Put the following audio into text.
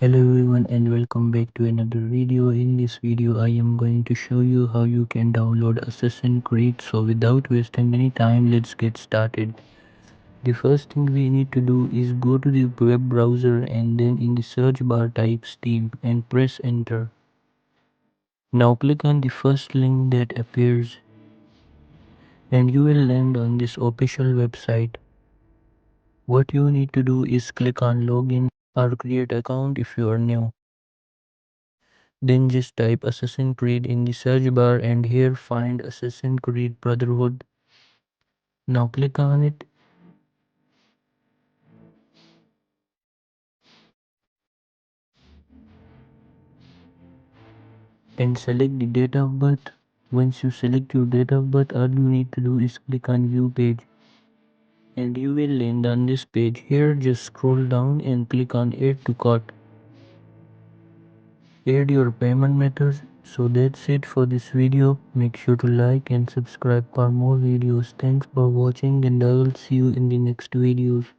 Hello everyone and welcome back to another video. In this video I am going to show you how you can download Assassin's Creed. So without wasting any time, let's get started. The first thing we need to do is go to the web browser and then in the search bar type Steam and press enter. Now click on the first link that appears and you will land on this official website. What you need to do is click on login or create account if you are new. Then just type Assassin's Creed in the search bar and here find Assassin's Creed Brotherhood. Now click on it and select the date of birth. Once you select your date of birth, all you need to do is click on view page and you will land on this page. Here just scroll down and click on add to cart. Add your payment methods. So that's it for this video. Make sure to like and subscribe for more videos. Thanks for watching and I will see you in the next videos.